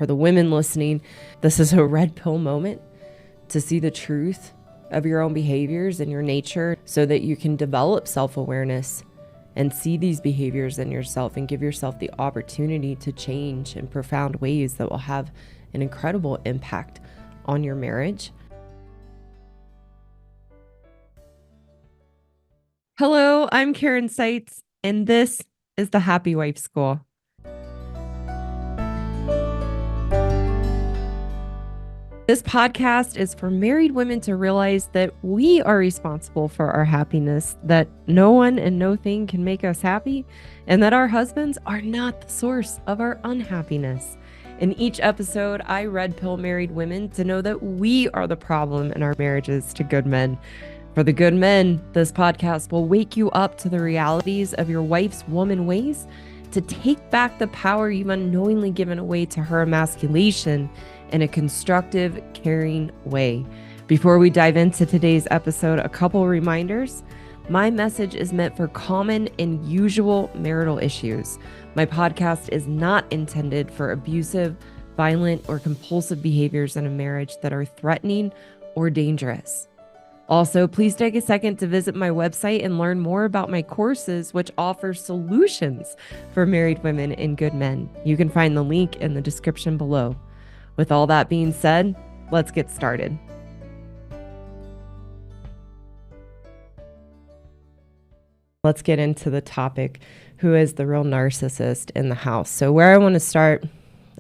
for the women listening, this is a red pill moment to see the truth of your own behaviors and your nature so that you can develop self-awareness and see these behaviors in yourself and give yourself the opportunity to change in profound ways that will have an incredible impact on your marriage. Hello, I'm Karen Seitz, and this is the Happy Wife School. This podcast is for married women to realize that we are responsible for our happiness, that no one and no thing can make us happy, and that our husbands are not the source of our unhappiness. In each episode, I red pill married women to know that we are the problem in our marriages to good men. For the good men, this podcast will wake you up to the realities of your wife's woman ways, to take back the power you've unknowingly given away to her emasculation in a constructive, caring way. Before we dive into today's episode, a couple reminders. My message is meant for common and usual marital issues. My podcast is not intended for abusive, violent, or compulsive behaviors in a marriage that are threatening or dangerous. Also, please take a second to visit my website and learn more about my courses, which offer solutions for married women and good men. You can find the link in the description below. With all that being said, let's get started. Let's get into the topic, who is the real narcissist in the house? So where I want to start,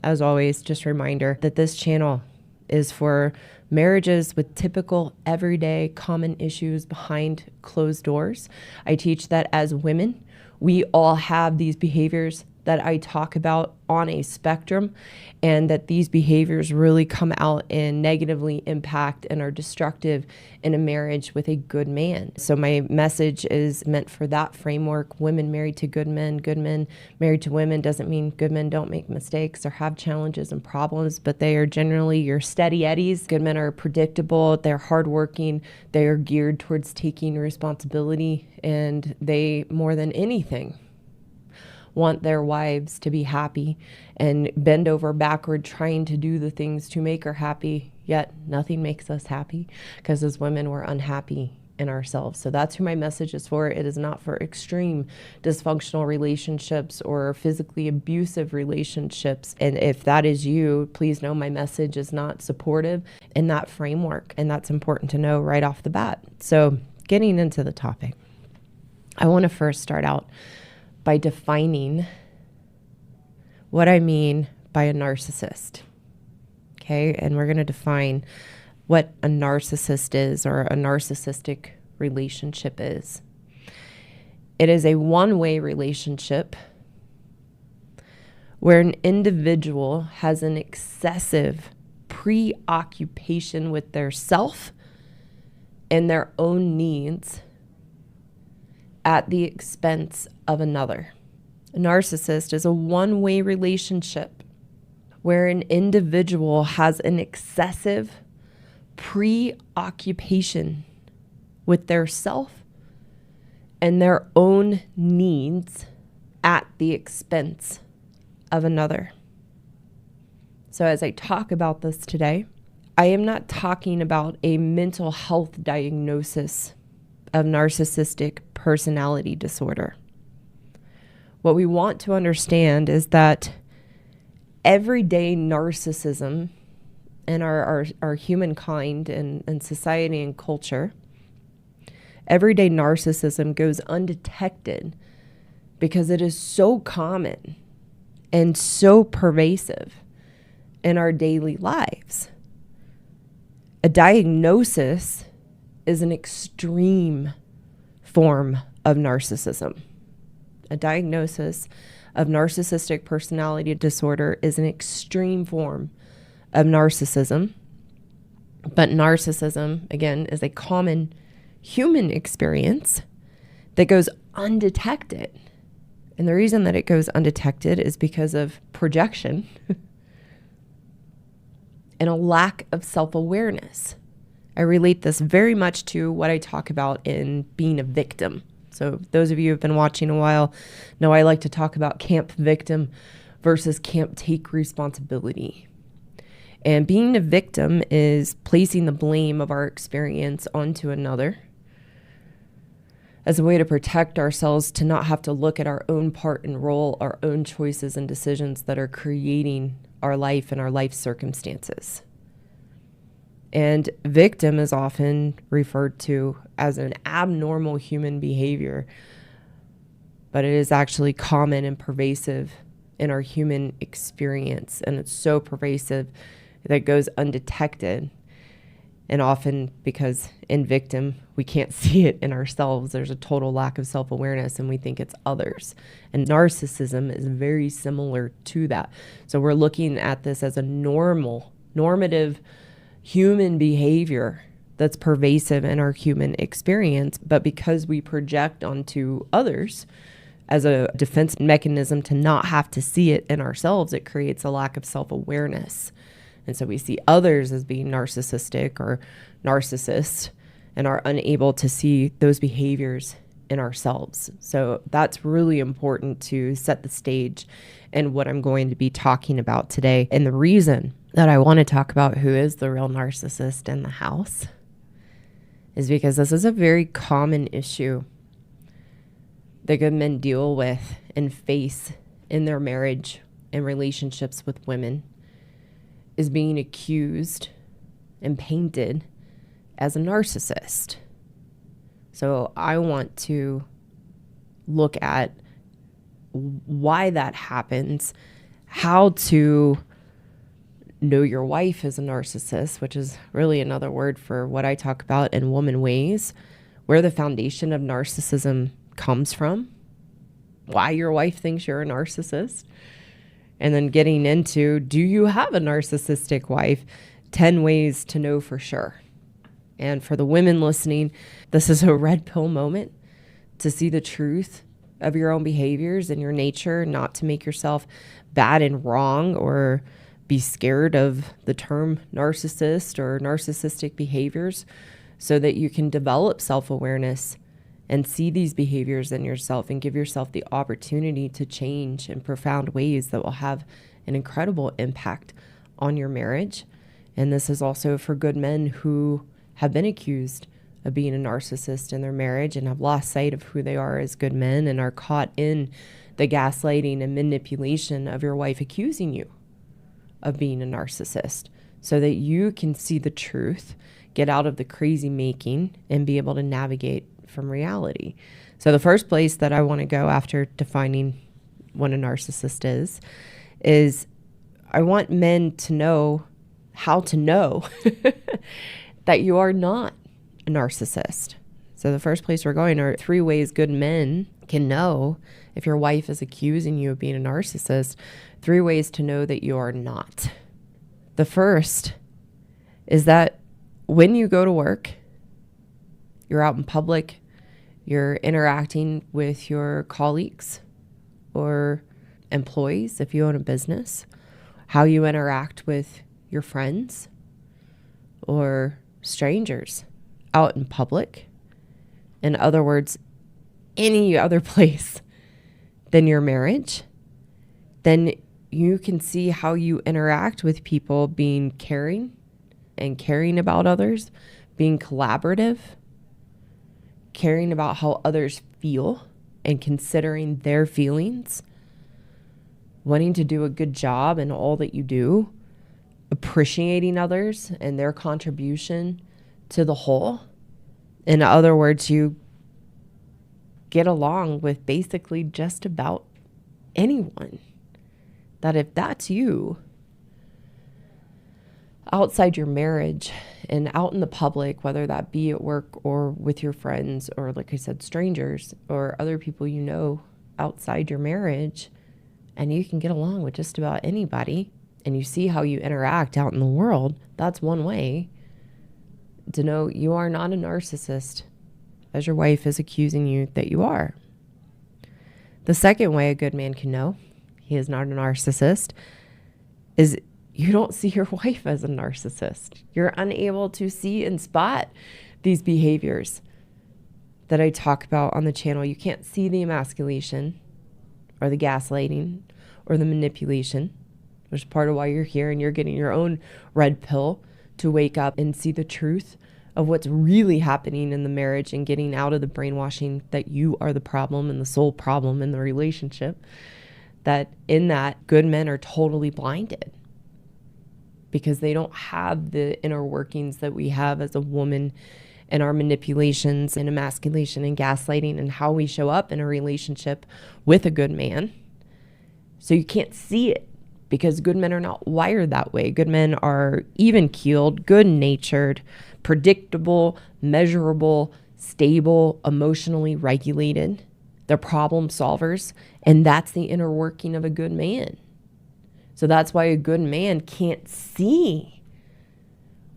as always, just a reminder that this channel is for marriages with typical, everyday, common issues behind closed doors. I teach that as women, we all have these behaviors that I talk about on a spectrum, and that these behaviors really come out and negatively impact and are destructive in a marriage with a good man. So my message is meant for that framework. Women married to good men married to women doesn't mean good men don't make mistakes or have challenges and problems, but they are generally your steady eddies. Good men are predictable, they're hardworking, they are geared towards taking responsibility, and they, more than anything, want their wives to be happy and bend over backward trying to do the things to make her happy, yet nothing makes us happy because as women we're unhappy in ourselves. So that's who my message is for. It is not for extreme dysfunctional relationships or physically abusive relationships. And if that is you, please know my message is not supportive in that framework. And that's important to know right off the bat. So getting into the topic, I want to first start out by defining what I mean by a narcissist. Okay, and we're going to define what a narcissist is, or a narcissistic relationship is. It is a one-way relationship where an individual has an excessive preoccupation with their self and their own needs at the expense of another. A narcissist is a one-way relationship where an individual has an excessive preoccupation with their self and their own needs at the expense of another. So as I talk about this today, I am not talking about a mental health diagnosis of narcissistic personality disorder. What we want to understand is that everyday narcissism in our humankind and society and culture, everyday narcissism goes undetected because it is so common and so pervasive in our daily lives. A diagnosis is an extreme form of narcissism. A diagnosis of narcissistic personality disorder is an extreme form of narcissism. But narcissism, again, is a common human experience that goes undetected. And the reason that it goes undetected is because of projection and a lack of self-awareness. I relate this very much to what I talk about in being a victim. So those of you who have been watching a while know I like to talk about camp victim versus can't take responsibility. And being a victim is placing the blame of our experience onto another as a way to protect ourselves, to not have to look at our own part and role, our own choices and decisions that are creating our life and our life circumstances. And victim is often referred to as an abnormal human behavior, but it is actually common and pervasive in our human experience. And it's so pervasive that it goes undetected. And often because in victim, we can't see it in ourselves. There's a total lack of self-awareness and we think it's others. And narcissism is very similar to that. So we're looking at this as a normative human behavior that's pervasive in our human experience. But because we project onto others as a defense mechanism to not have to see it in ourselves, it creates a lack of self-awareness. And so we see others as being narcissistic or narcissists and are unable to see those behaviors in ourselves. So that's really important to set the stage and what I'm going to be talking about today. And the reason that I want to talk about who is the real narcissist in the house is because this is a very common issue that good men deal with and face in their marriage and relationships with women, is being accused and painted as a narcissist. So I want to look at why that happens, how to know your wife is a narcissist, which is really another word for what I talk about in Woman Ways, where the foundation of narcissism comes from, why your wife thinks you're a narcissist, and then getting into, do you have a narcissistic wife? 10 ways to know for sure. And for the women listening, this is a red pill moment to see the truth of your own behaviors and your nature, not to make yourself bad and wrong or be scared of the term narcissist or narcissistic behaviors, so that you can develop self-awareness and see these behaviors in yourself and give yourself the opportunity to change in profound ways that will have an incredible impact on your marriage. And this is also for good men who have been accused of being a narcissist in their marriage and have lost sight of who they are as good men and are caught in the gaslighting and manipulation of your wife accusing you of being a narcissist, so that you can see the truth, get out of the crazy making, and be able to navigate from reality. So the first place that I want to go after defining what a narcissist is I want men to know how to know that you are not a narcissist. So the first place we're going are 3 ways good men can know if your wife is accusing you of being a narcissist. 3 ways to know that you are not. The first is that when you go to work, you're out in public, you're interacting with your colleagues or employees if you own a business, how you interact with your friends or strangers out in public. In other words, any other place than your marriage, then you can see how you interact with people being caring and caring about others, being collaborative, caring about how others feel and considering their feelings, wanting to do a good job in all that you do, appreciating others and their contribution to the whole. In other words, you get along with basically just about anyone. That if that's you, outside your marriage and out in the public, whether that be at work or with your friends or, like I said, strangers or other people you know outside your marriage, and you can get along with just about anybody, and you see how you interact out in the world, that's one way to know you are not a narcissist, as your wife is accusing you that you are. The second way a good man can know he is not a narcissist is you don't see your wife as a narcissist. You're unable to see and spot these behaviors that I talk about on the channel. You can't see the emasculation or the gaslighting or the manipulation, which is part of why you're here, and you're getting your own red pill to wake up and see the truth of what's really happening in the marriage and getting out of the brainwashing that you are the problem and the sole problem in the relationship. That in that, good men are totally blinded because they don't have the inner workings that we have as a woman, and our manipulations and emasculation and gaslighting and how we show up in a relationship with a good man. So you can't see it because good men are not wired that way. Good men are even-keeled, good-natured, predictable, measurable, stable, emotionally regulated. They're problem solvers, and that's the inner working of a good man. So that's why a good man can't see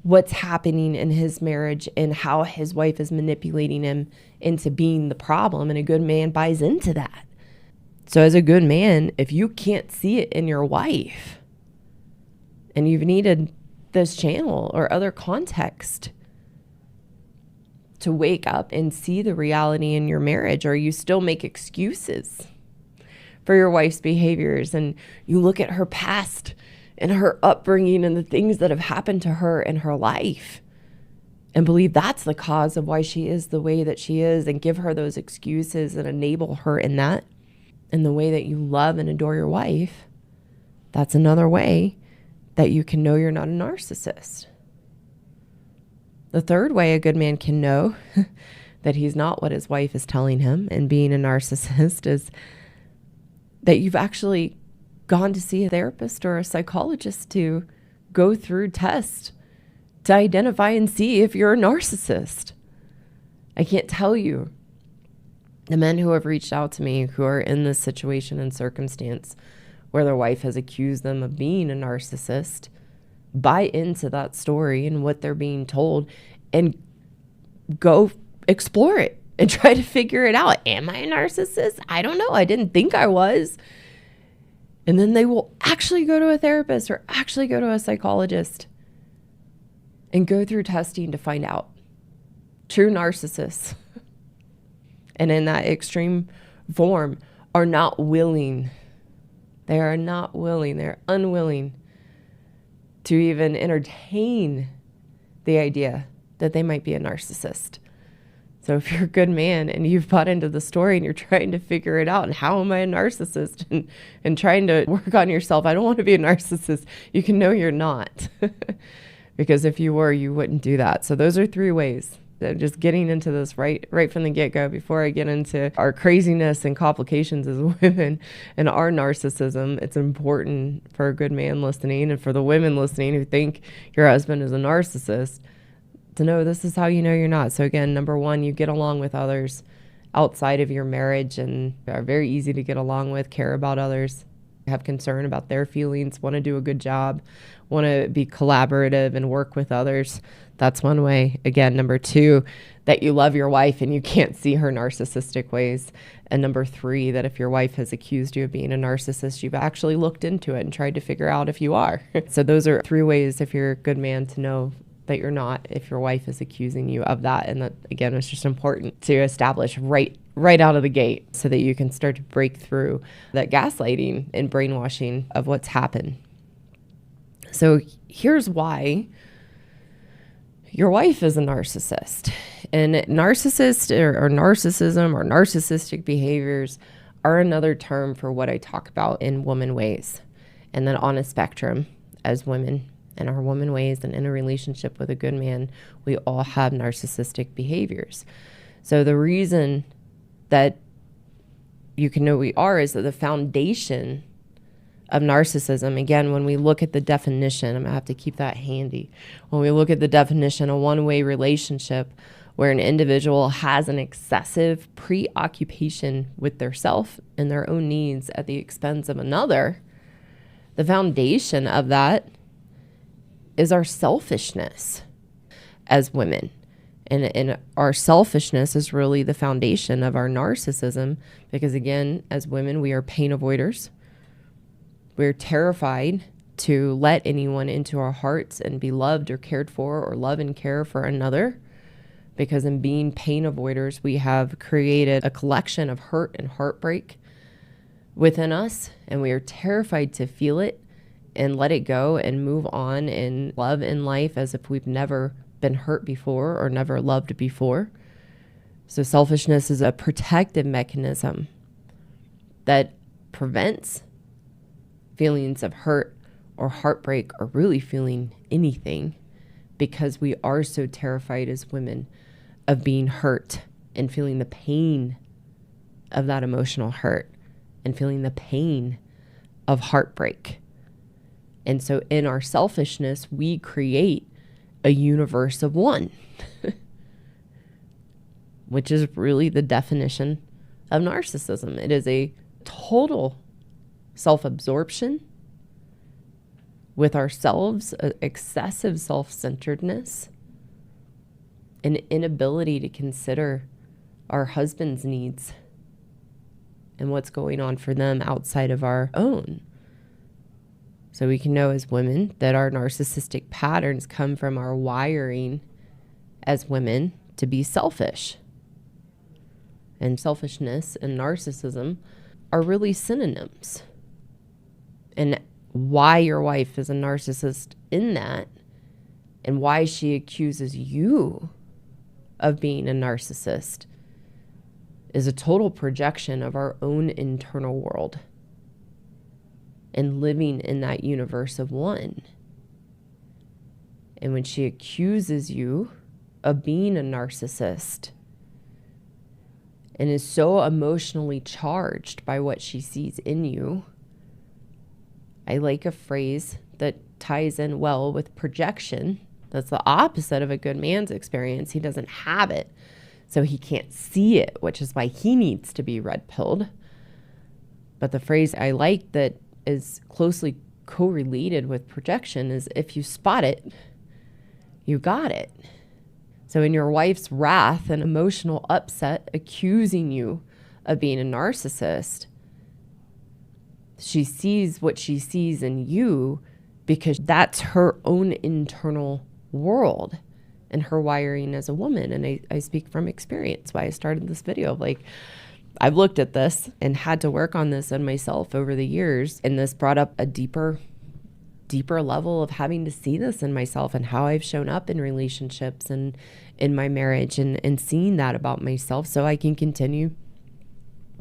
what's happening in his marriage and how his wife is manipulating him into being the problem, and a good man buys into that. So as a good man, if you can't see it in your wife, and you've needed this channel or other context to wake up and see the reality in your marriage, or you still make excuses for your wife's behaviors, and you look at her past and her upbringing and the things that have happened to her in her life and believe that's the cause of why she is the way that she is, and give her those excuses and enable her in that, in the way that you love and adore your wife, that's another way that you can know you're not a narcissist. The third way a good man can know that he's not what his wife is telling him and being a narcissist is that you've actually gone to see a therapist or a psychologist to go through tests to identify and see if you're a narcissist. I can't tell you the men who have reached out to me who are in this situation and circumstance where their wife has accused them of being a narcissist buy into that story and what they're being told and go explore it and try to figure it out. Am I a narcissist? I don't know. I didn't think I was. And then they will actually go to a therapist or actually go to a psychologist and go through testing to find out. True narcissists, and in that extreme form, are not willing. They are not willing. They're unwilling to even entertain the idea that they might be a narcissist. So if you're a good man and you've bought into the story and you're trying to figure it out, and how am I a narcissist, and trying to work on yourself, I don't want to be a narcissist, you can know you're not. Because if you were, you wouldn't do that. So those are 3 ways. Just getting into this right from the get-go before I get into our craziness and complications as women and our narcissism. It's important for a good man listening and for the women listening who think your husband is a narcissist to know this is how you know you're not. So again, number 1, you get along with others outside of your marriage and are very easy to get along with, care about others, have concern about their feelings, want to do a good job, want to be collaborative and work with others. That's one way. Again, number 2, that you love your wife and you can't see her narcissistic ways. And number 3, that if your wife has accused you of being a narcissist, you've actually looked into it and tried to figure out if you are. So those are 3 ways, if you're a good man, to know that you're not, if your wife is accusing you of that. And that, again, it's just important to establish right out of the gate so that you can start to break through that gaslighting and brainwashing of what's happened. So here's why your wife is a narcissist. And narcissist or narcissism or narcissistic behaviors are another term for what I talk about in woman ways. And then on a spectrum, as women in our woman ways and in a relationship with a good man, we all have narcissistic behaviors. So the reason that you can know we are is that the foundation of narcissism, again, when we look at the definition, I'm going to have to keep that handy. When we look at the definition, a one-way relationship where an individual has an excessive preoccupation with their self and their own needs at the expense of another, the foundation of that is our selfishness as women. And our selfishness is really the foundation of our narcissism because, again, as women, we are pain avoiders. We're terrified to let anyone into our hearts and be loved or cared for or love and care for another because in being pain avoiders, we have created a collection of hurt and heartbreak within us, and we are terrified to feel it and let it go and move on and love in life as if we've never been hurt before or never loved before. So selfishness is a protective mechanism that prevents feelings of hurt or heartbreak or really feeling anything, because we are so terrified as women of being hurt and feeling the pain of that emotional hurt and feeling the pain of heartbreak. And so in our selfishness, we create a universe of one, which is really the definition of narcissism. It is a total self-absorption with ourselves, excessive self-centeredness, an inability to consider our husband's needs and what's going on for them outside of our own. So we can know as women that our narcissistic patterns come from our wiring as women to be selfish. And selfishness and narcissism are really synonyms. And why your wife is a narcissist in that, and why she accuses you of being a narcissist, is a total projection of our own internal world and living in that universe of one. And when she accuses you of being a narcissist and is so emotionally charged by what she sees in you, I like a phrase that ties in well with projection. That's the opposite of a good man's experience. He doesn't have it, so he can't see it, which is why he needs to be red-pilled. But the phrase I like that is closely correlated with projection is, if you spot it, you got it. So in your wife's wrath and emotional upset accusing you of being a narcissist, she sees what she sees in you because that's her own internal world and her wiring as a woman. And I speak from experience, why I started this video of like, I've looked at this and had to work on this in myself over the years. And this brought up a deeper level of having to see this in myself and how I've shown up in relationships and in my marriage, and seeing that about myself so I can continue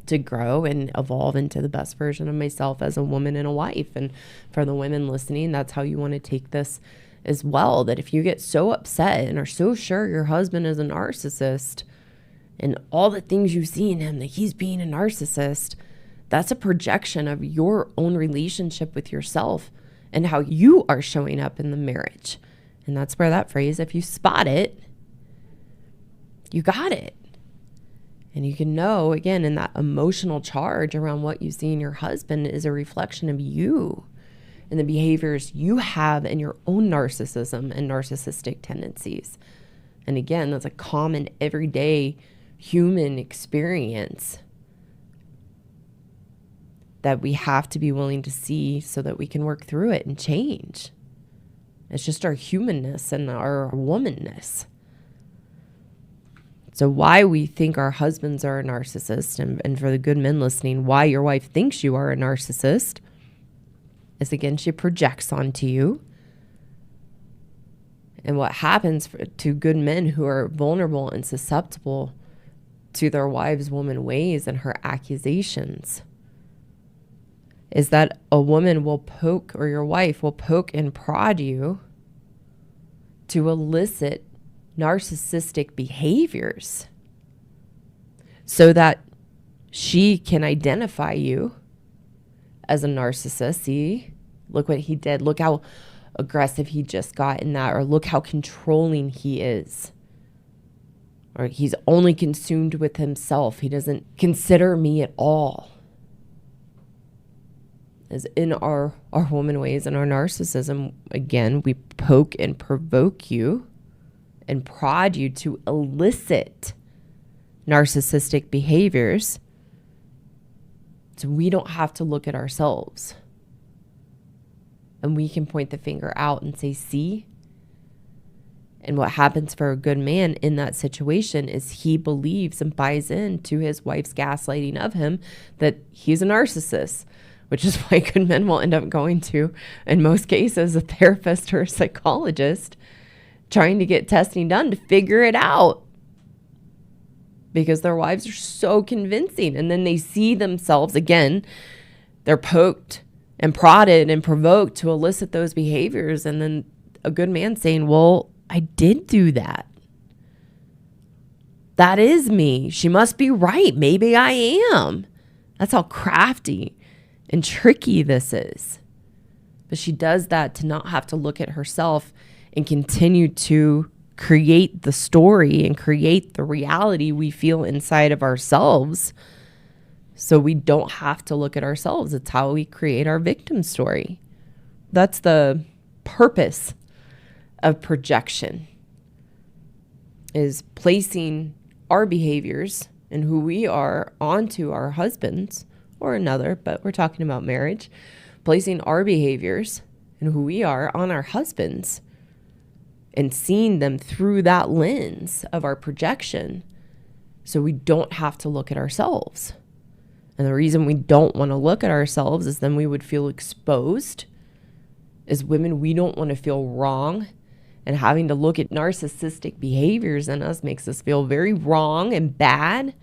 to grow and evolve into the best version of myself as a woman and a wife. And for the women listening, that's how you want to take this as well, that if you get so upset and are so sure your husband is a narcissist and all the things you see in him, that he's being a narcissist, that's a projection of your own relationship with yourself and how you are showing up in the marriage. And that's where that phrase, if you spot it, you got it. And you can know, again, in that emotional charge around what you see in your husband is a reflection of you and the behaviors you have in your own narcissism and narcissistic tendencies. And again, that's a common everyday human experience that we have to be willing to see so that we can work through it and change. It's just our humanness and our womanness. So why we think our husbands are a narcissist, and for the good men listening, why your wife thinks you are a narcissist, is again, she projects onto you. And what happens to good men who are vulnerable and susceptible to their wives' woman ways and her accusations is that a woman will poke, or your wife will poke and prod you to elicit narcissistic behaviors so that she can identify you as a narcissist. See, look what he did. Look how aggressive he just got in that, or look how controlling he is. Or he's only consumed with himself. He doesn't consider me at all. As in our woman ways and our narcissism, again, we poke and provoke you and prod you to elicit narcissistic behaviors so we don't have to look at ourselves. And we can point the finger out and say, see? And what happens for a good man in that situation is he believes and buys into his wife's gaslighting of him that he's a narcissist, which is why good men will end up going to, in most cases, a therapist or a psychologist, trying to get testing done to figure it out, because their wives are so convincing. And then they see themselves, again, they're poked and prodded and provoked to elicit those behaviors. And then a good man saying, well, I did do that. That is me. She must be right. Maybe I am. That's how crafty and tricky this is. But she does that to not have to look at herself and continue to create the story and create the reality we feel inside of ourselves. So we don't have to look at ourselves. It's how we create our victim story. That's the purpose of projection, is placing our behaviors and who we are onto our husbands or another, but we're talking about marriage, placing our behaviors and who we are on our husbands and seeing them through that lens of our projection, so we don't have to look at ourselves. And the reason we don't want to look at ourselves is then we would feel exposed. As women, we don't want to feel wrong. And having to look at narcissistic behaviors in us makes us feel very wrong and bad.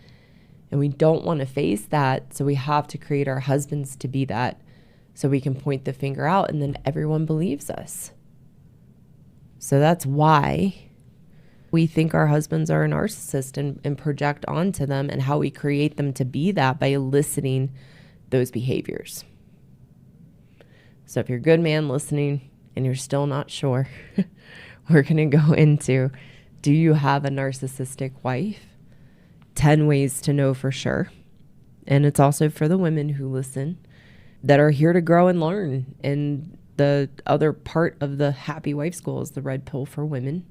And we don't want to face that. So we have to create our husbands to be that, so we can point the finger out and then everyone believes us. So that's why we think our husbands are a narcissist and project onto them, and how we create them to be that by eliciting those behaviors. So if you're a good man listening and you're still not sure, we're going to go into, do you have a narcissistic wife? 10 ways to know for sure. And it's also for the women who listen that are here to grow and learn. And the other part of the Happy Wife School is the red pill for women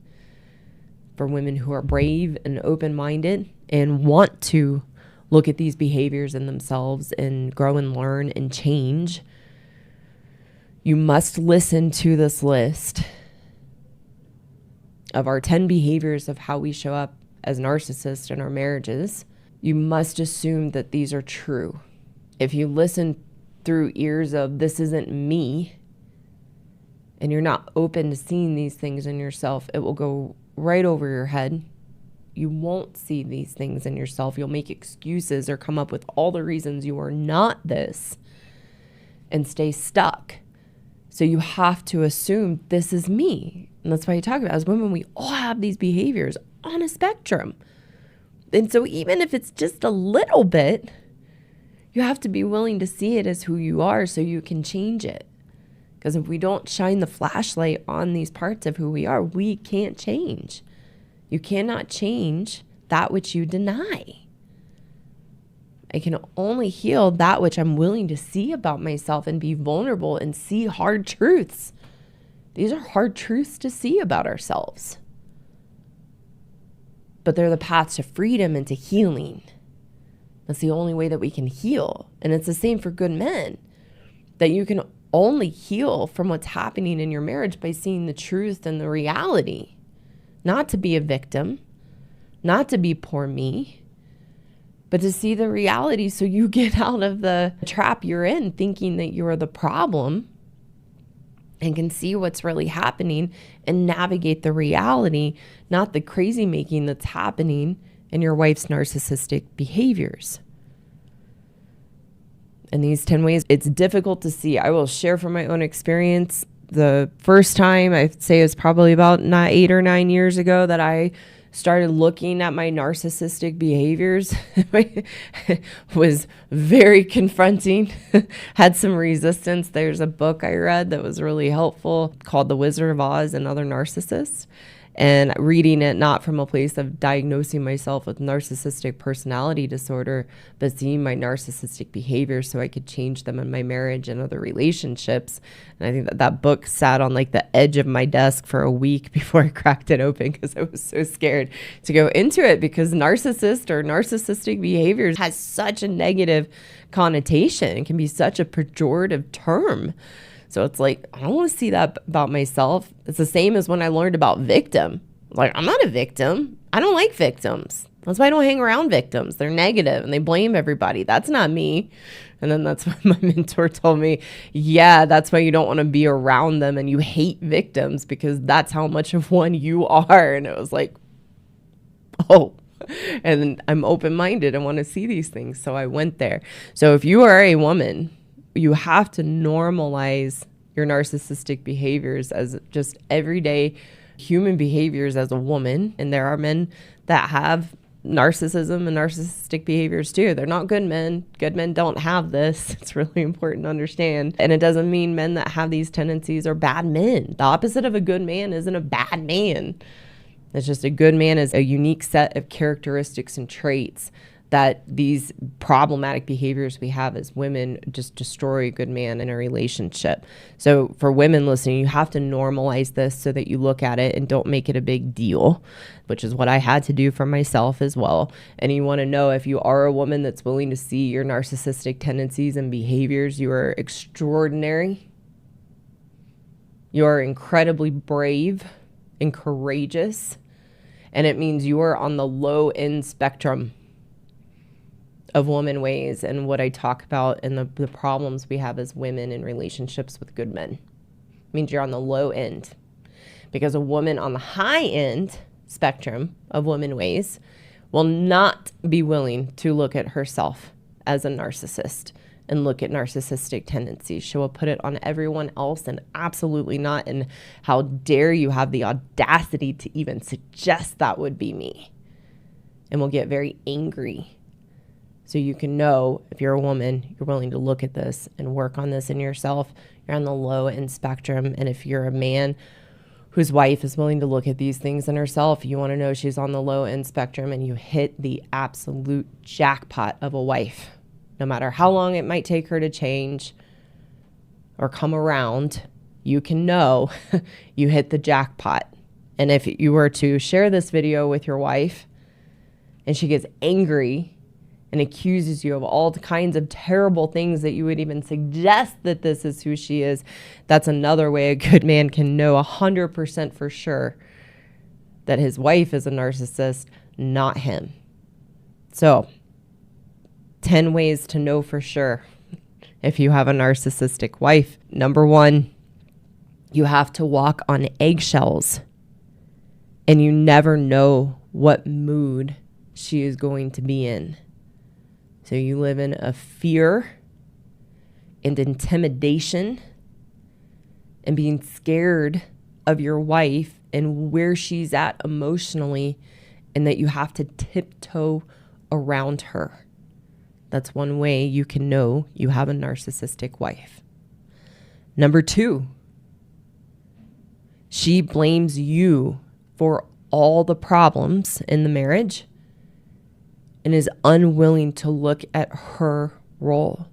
who are brave and open-minded and want to look at these behaviors in themselves and grow and learn and change. You must listen to this list of our 10 behaviors of how we show up as narcissists in our marriages. You must assume that these are true. If you listen through ears of this isn't me, and you're not open to seeing these things in yourself, it will go right over your head. You won't see these things in yourself. You'll make excuses or come up with all the reasons you are not this and stay stuck. So you have to assume this is me. And that's why you talk about, as women, we all have these behaviors on a spectrum. And so even if it's just a little bit, you have to be willing to see it as who you are so you can change it. Because if we don't shine the flashlight on these parts of who we are, we can't change. You cannot change that which you deny. I can only heal that which I'm willing to see about myself and be vulnerable and see hard truths. These are hard truths to see about ourselves. But they're the paths to freedom and to healing. That's the only way that we can heal. And it's the same for good men, that you can only heal from what's happening in your marriage by seeing the truth and the reality. Not to be a victim, not to be poor me, but to see the reality so you get out of the trap you're in thinking that you're the problem, and can see what's really happening and navigate the reality, not the crazy making that's happening in your wife's narcissistic behaviors. And these 10 ways, it's difficult to see. I will share from my own experience. The first time, I'd say it was probably about 8 or 9 years ago, that I started looking at my narcissistic behaviors. Was very confronting, had some resistance. There's a book I read that was really helpful called The Wizard of Oz and Other Narcissists. And reading it not from a place of diagnosing myself with narcissistic personality disorder, but seeing my narcissistic behaviors so I could change them in my marriage and other relationships. And I think that book sat on like the edge of my desk for a week before I cracked it open, because I was so scared to go into it, because narcissist or narcissistic behaviors has such a negative connotation. It can be such a pejorative term. So it's like, I don't want to see that about myself. It's the same as when I learned about victim. Like, I'm not a victim. I don't like victims. That's why I don't hang around victims. They're negative and they blame everybody. That's not me. And then that's what my mentor told me. Yeah, that's why you don't want to be around them and you hate victims, because that's how much of one you are. And it was like, oh, and I'm open-minded and want to see these things. So I went there. So if you are a woman, you have to normalize your narcissistic behaviors as just everyday human behaviors as a woman. And there are men that have narcissism and narcissistic behaviors too. They're not good men. Good men don't have this. It's really important to understand. And it doesn't mean men that have these tendencies are bad men. The opposite of a good man isn't a bad man. It's just a good man is a unique set of characteristics and traits that these problematic behaviors we have as women just destroy a good man in a relationship. So for women listening, you have to normalize this so that you look at it and don't make it a big deal, which is what I had to do for myself as well. And you want to know, if you are a woman that's willing to see your narcissistic tendencies and behaviors, you are extraordinary. You are incredibly brave and courageous. And it means you are on the low end spectrum of woman ways and what I talk about and the problems we have as women in relationships with good men. It means you're on the low end, because a woman on the high end spectrum of woman ways will not be willing to look at herself as a narcissist and look at narcissistic tendencies. She will put it on everyone else, and absolutely not. And how dare you have the audacity to even suggest that would be me? And will get very angry. So you can know, if you're a woman, you're willing to look at this and work on this in yourself, you're on the low end spectrum. And if you're a man whose wife is willing to look at these things in herself, you want to know she's on the low end spectrum, and you hit the absolute jackpot of a wife. No matter how long it might take her to change or come around, you can know you hit the jackpot. And if you were to share this video with your wife and she gets angry and accuses you of all kinds of terrible things that you would even suggest that this is who she is, that's another way a good man can know 100% for sure that his wife is a narcissist, not him. So, 10 ways to know for sure if you have a narcissistic wife. Number 1, you have to walk on eggshells, and you never know what mood she is going to be in. So you live in a fear and intimidation and being scared of your wife and where she's at emotionally, and that you have to tiptoe around her. That's one way you can know you have a narcissistic wife. Number 2, she blames you for all the problems in the marriage and is unwilling to look at her role.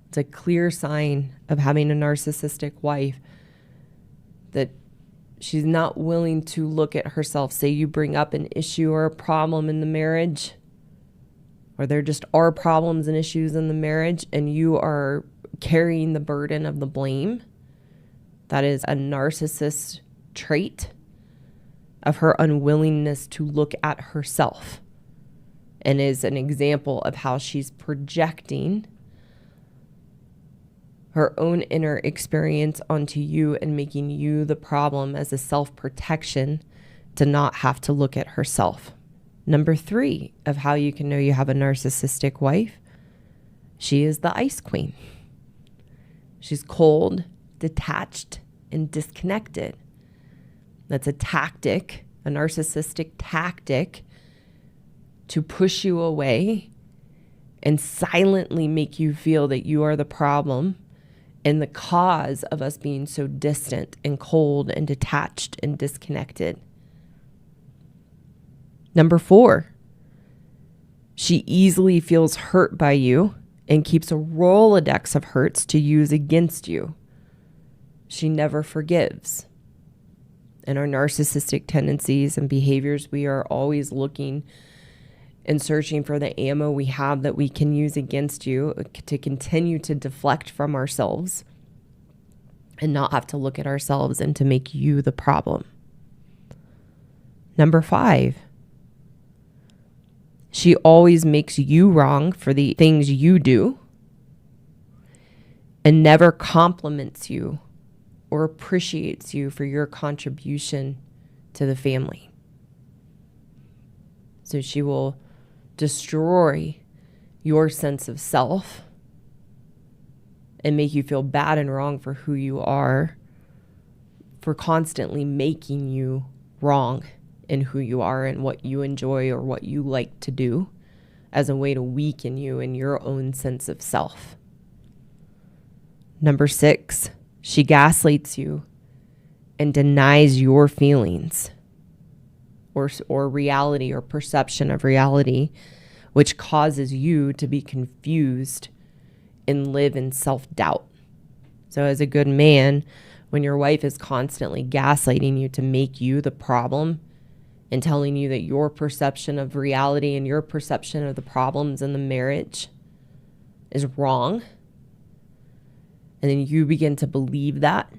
It's a clear sign of having a narcissistic wife that she's not willing to look at herself. Say you bring up an issue or a problem in the marriage, or there just are problems and issues in the marriage, and you are carrying the burden of the blame. That is a narcissist trait of her unwillingness to look at herself, and is an example of how she's projecting her own inner experience onto you and making you the problem as a self-protection to not have to look at herself. Number 3 of how you can know you have a narcissistic wife, she is the ice queen. She's cold, detached, and disconnected. That's a tactic, a narcissistic tactic, to push you away and silently make you feel that you are the problem and the cause of us being so distant and cold and detached and disconnected. Number 4, she easily feels hurt by you and keeps a Rolodex of hurts to use against you. She never forgives. In our narcissistic tendencies and behaviors, we are always looking and searching for the ammo we have that we can use against you to continue to deflect from ourselves and not have to look at ourselves and to make you the problem. Number 5, she always makes you wrong for the things you do and never compliments you or appreciates you for your contribution to the family. So she will destroy your sense of self and make you feel bad and wrong for who you are, for constantly making you wrong in who you are and what you enjoy or what you like to do, as a way to weaken you in your own sense of self. Number 6, she gaslights you and denies your feelings or reality or perception of reality, which causes you to be confused and live in self-doubt. So as a good man, when your wife is constantly gaslighting you to make you the problem and telling you that your perception of reality and your perception of the problems in the marriage is wrong, and then you begin to believe that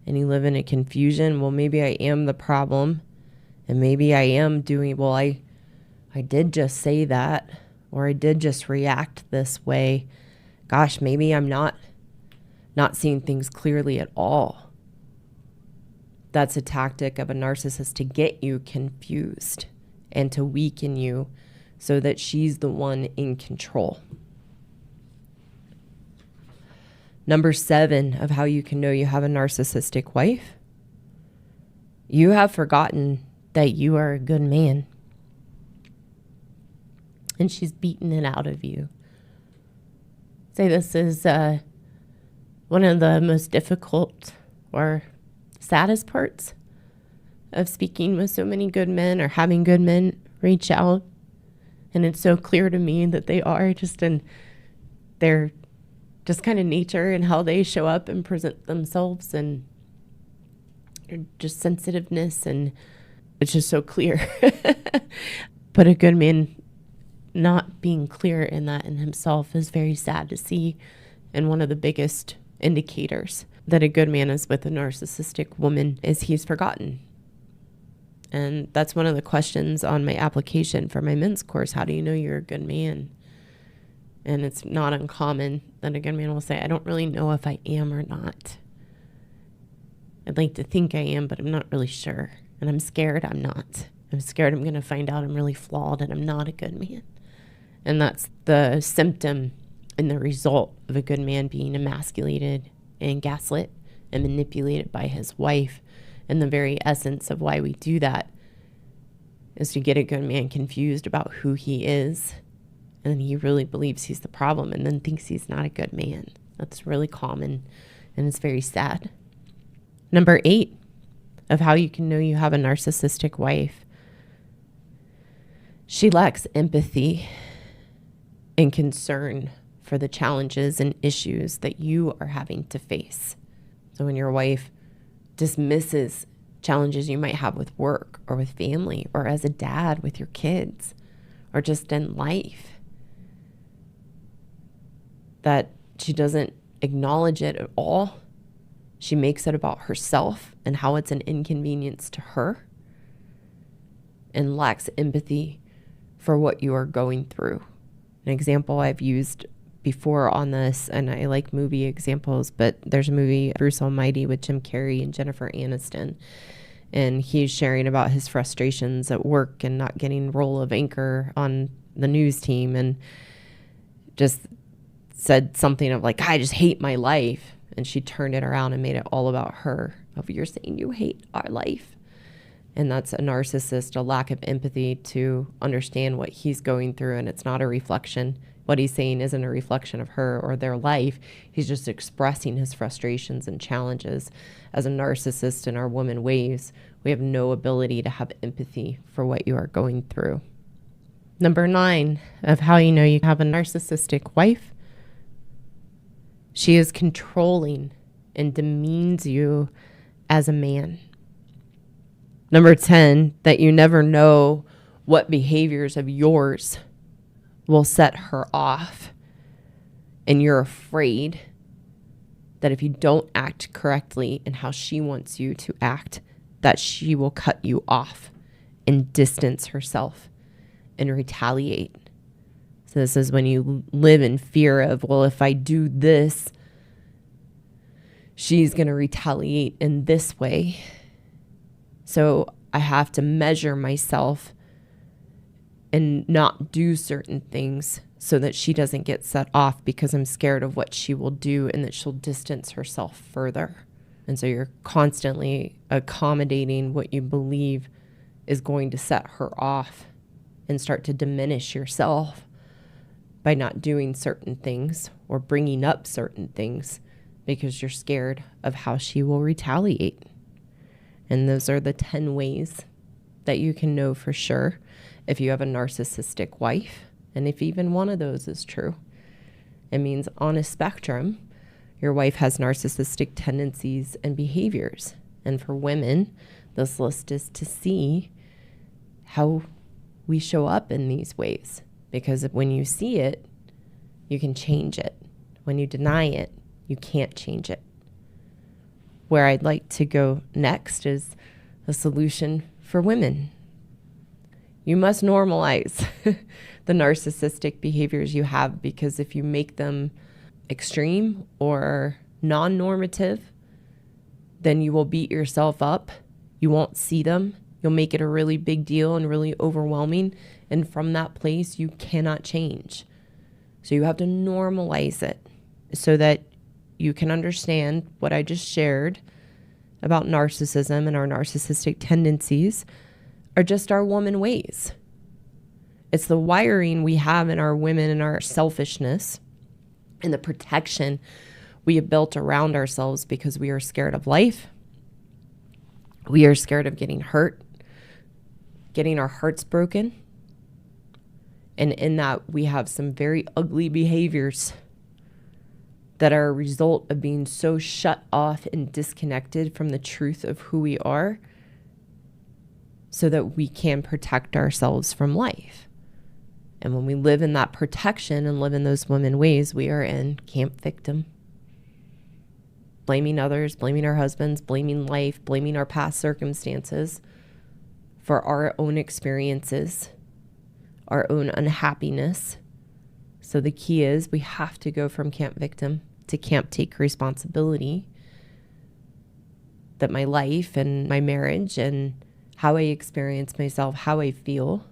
and you live in a confusion, well, maybe I am the problem, and maybe I am doing, well, I did just say that, or I did just react this way. Gosh, maybe I'm not seeing things clearly at all. That's a tactic of a narcissist to get you confused and to weaken you so that she's the one in control. Number 7 of how you can know you have a narcissistic wife. You have forgotten that you are a good man. And she's beaten it out of you. Say this is one of the most difficult or saddest parts of speaking with so many good men or having good men reach out. And it's so clear to me that they are just in their just kind of nature and how they show up and present themselves and just sensitiveness, and it's just so clear. But a good man not being clear in that in himself is very sad to see, and one of the biggest indicators that a good man is with a narcissistic woman is he's forgotten. And that's one of the questions on my application for my men's course. How do you know you're a good man? And it's not uncommon that a good man will say, I don't really know if I am or not. I'd like to think I am, but I'm not really sure. And I'm scared I'm not. I'm scared I'm going to find out I'm really flawed and I'm not a good man. And that's the symptom and the result of a good man being emasculated and gaslit and manipulated by his wife. And the very essence of why we do that is to get a good man confused about who he is. And then he really believes he's the problem and then thinks he's not a good man. That's really common, and it's very sad. Number 8 of how you can know you have a narcissistic wife. She lacks empathy and concern for the challenges and issues that you are having to face. So when your wife dismisses challenges you might have with work or with family or as a dad with your kids or just in life, that she doesn't acknowledge it at all. She makes it about herself and how it's an inconvenience to her, and lacks empathy for what you are going through. An example I've used before on this, and I like movie examples, but there's a movie, Bruce Almighty, with Jim Carrey and Jennifer Aniston. And he's sharing about his frustrations at work and not getting role of anchor on the news team, and just said something of like, I just hate my life. And she turned it around and made it all about her. Of, you're saying you hate our life. And that's a narcissist, a lack of empathy to understand what he's going through. And it's not a reflection. What he's saying isn't a reflection of her or their life. He's just expressing his frustrations and challenges. As a narcissist in our woman ways, we have no ability to have empathy for what you are going through. Number 9 of how you know you have a narcissistic wife. She is controlling and demeans you as a man. Number 10, that you never know what behaviors of yours will set her off. And you're afraid that if you don't act correctly in how she wants you to act, that she will cut you off and distance herself and retaliate. So this is when you live in fear of, well, if I do this, she's going to retaliate in this way. So I have to measure myself and not do certain things so that she doesn't get set off, because I'm scared of what she will do and that she'll distance herself further. And so you're constantly accommodating what you believe is going to set her off and start to diminish yourself by not doing certain things or bringing up certain things because you're scared of how she will retaliate. And those are the 10 ways that you can know for sure if you have a narcissistic wife. And if even one of those is true, it means on a spectrum, your wife has narcissistic tendencies and behaviors. And for women, this list is to see how we show up in these ways. Because when you see it, you can change it. When you deny it, you can't change it. Where I'd like to go next is a solution for women. You must normalize the narcissistic behaviors you have, because if you make them extreme or non-normative, then you will beat yourself up. You won't see them. You'll make it a really big deal and really overwhelming. And from that place, you cannot change. So you have to normalize it so that you can understand what I just shared about narcissism and our narcissistic tendencies are just our woman ways. It's the wiring we have in our women and our selfishness and the protection we have built around ourselves because we are scared of life. We are scared of getting hurt, getting our hearts broken. And in that, we have some very ugly behaviors that are a result of being so shut off and disconnected from the truth of who we are so that we can protect ourselves from life. And when we live in that protection and live in those women ways, we are in camp victim. Blaming others, blaming our husbands, blaming life, blaming our past circumstances for our own experiences, our own unhappiness. So the key is we have to go from camp victim to camp take responsibility. That my life and my marriage and how I experience myself, how I feel,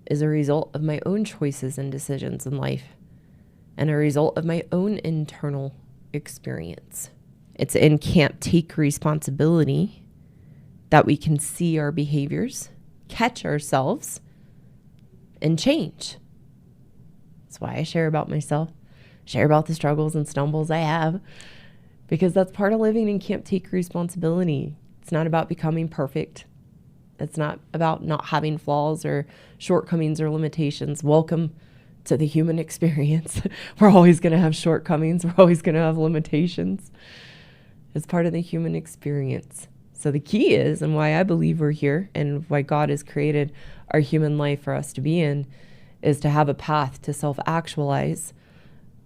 is a result of my own choices and decisions in life and a result of my own internal experience. It's in camp take responsibility that we can see our behaviors, catch ourselves, and change. That's why I share about myself, share about the struggles and stumbles I have, because that's part of living in camp take responsibility. It's not about becoming perfect. It's not about not having flaws or shortcomings or limitations. Welcome to the human experience. We're always going to have shortcomings. We're always going to have limitations. It's part of the human experience. So the key is, and why I believe we're here and why God has created our human life for us to be in, is to have a path to self-actualize,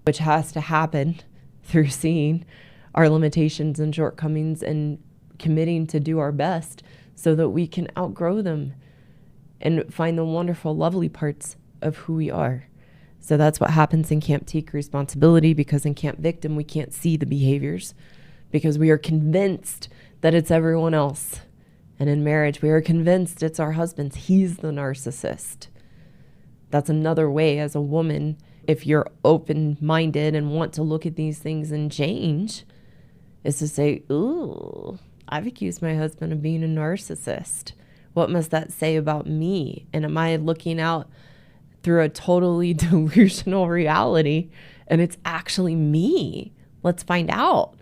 which has to happen through seeing our limitations and shortcomings and committing to do our best so that we can outgrow them and find the wonderful, lovely parts of who we are. So that's what happens in camp take responsibility, because in camp victim, we can't see the behaviors because we are convinced that it's everyone else. And in marriage, we are convinced it's our husband. He's the narcissist. That's another way as a woman, if you're open-minded and want to look at these things and change, is to say, ooh, I've accused my husband of being a narcissist. What must that say about me? And am I looking out through a totally delusional reality and it's actually me? Let's find out.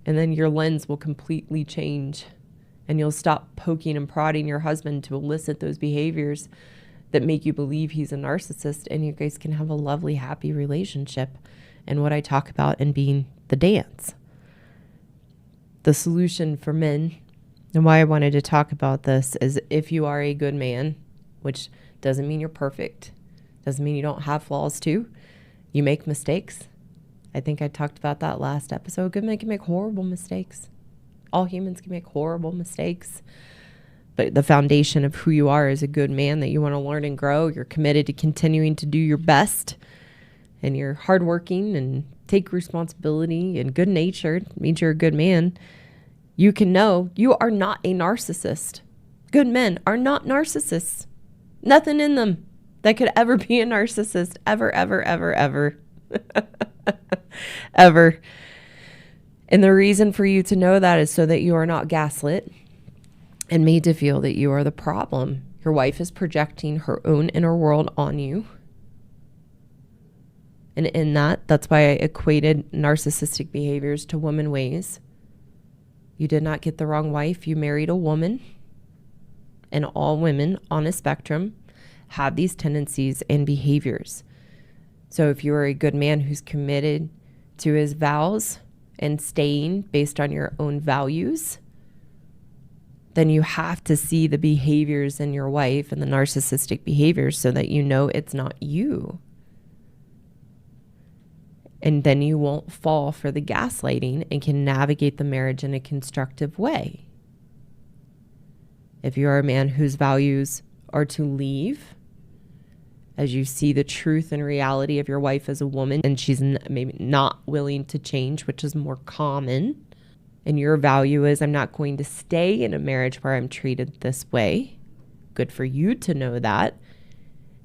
And then your lens will completely change and you'll stop poking and prodding your husband to elicit those behaviors that make you believe he's a narcissist, and you guys can have a lovely, happy relationship. And what I talk about in being the dance. The solution for men, and why I wanted to talk about this, is if you are a good man, which doesn't mean you're perfect, doesn't mean you don't have flaws too. You make mistakes. I think I talked about that last episode. Good men can make horrible mistakes. All humans can make horrible mistakes. but the foundation of who you are is a good man, that you want to learn and grow. You're committed to continuing to do your best, and you're hardworking and take responsibility and good natured, means you're a good man. You can know you are not a narcissist. Good men are not narcissists. Nothing in them that could ever be a narcissist. Ever, ever, ever, ever. Ever. And the reason for you to know that is so that you are not gaslit and made to feel that you are the problem. Your wife is projecting her own inner world on you. And in that's why I equated narcissistic behaviors to woman ways. You did not get the wrong wife. You married a woman. And all women on a spectrum have these tendencies and behaviors. So if you are a good man who's committed to his vows and staying based on your own values, then you have to see the behaviors in your wife and the narcissistic behaviors so that you know it's not you. And then you won't fall for the gaslighting and can navigate the marriage in a constructive way. If you are a man whose values are to leave, as you see the truth and reality of your wife as a woman, and she's maybe not willing to change, which is more common, and your value is, I'm not going to stay in a marriage where I'm treated this way. Good for you to know that.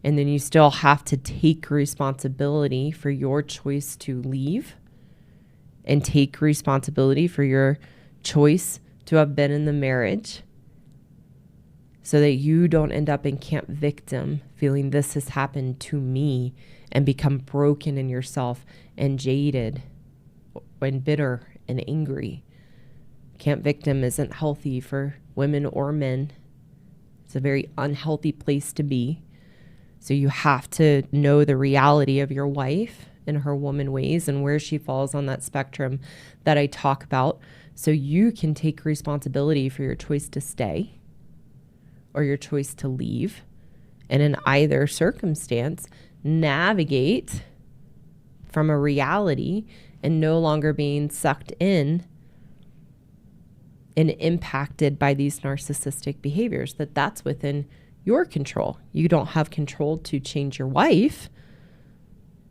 And then you still have to take responsibility for your choice to leave, and take responsibility for your choice to have been in the marriage, so that you don't end up in camp victim, feeling this has happened to me, and become broken in yourself and jaded and bitter and angry. Camp victim isn't healthy for women or men. It's a very unhealthy place to be. So you have to know the reality of your wife and her woman ways and where she falls on that spectrum that I talk about, so you can take responsibility for your choice to stay or your choice to leave. And in either circumstance, navigate from a reality and no longer being sucked in and impacted by these narcissistic behaviors, that's within your control. You don't have control to change your wife,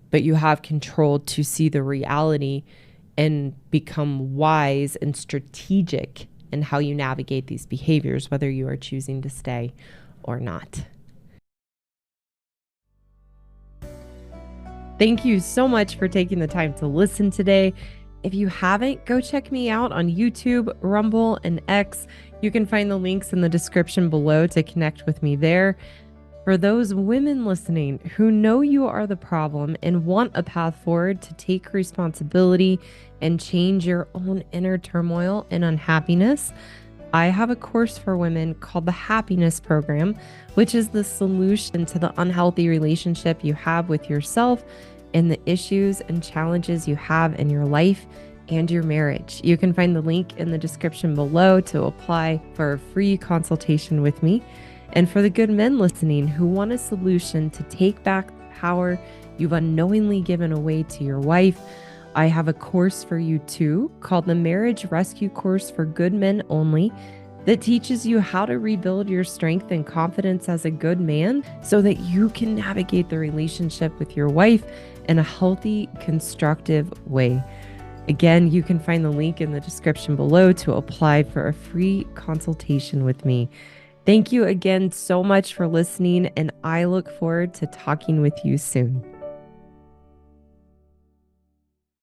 but you have control to see the reality and become wise and strategic in how you navigate these behaviors, whether you are choosing to stay or not. Thank you so much for taking the time to listen today. If you haven't, go check me out on YouTube, Rumble, and X. You can find the links in the description below to connect with me there. For those women listening who know you are the problem and want a path forward to take responsibility and change your own inner turmoil and unhappiness, I have a course for women called the Happiness Program, which is the solution to the unhealthy relationship you have with yourself and the issues and challenges you have in your life and your marriage. You can find the link in the description below to apply for a free consultation with me. And for the good men listening who want a solution to take back the power you've unknowingly given away to your wife, I have a course for you too called the Marriage Rescue Course for Good Men Only, that teaches you how to rebuild your strength and confidence as a good man so that you can navigate the relationship with your wife in a healthy, constructive way. Again, you can find the link in the description below to apply for a free consultation with me. Thank you again so much for listening, and I look forward to talking with you soon.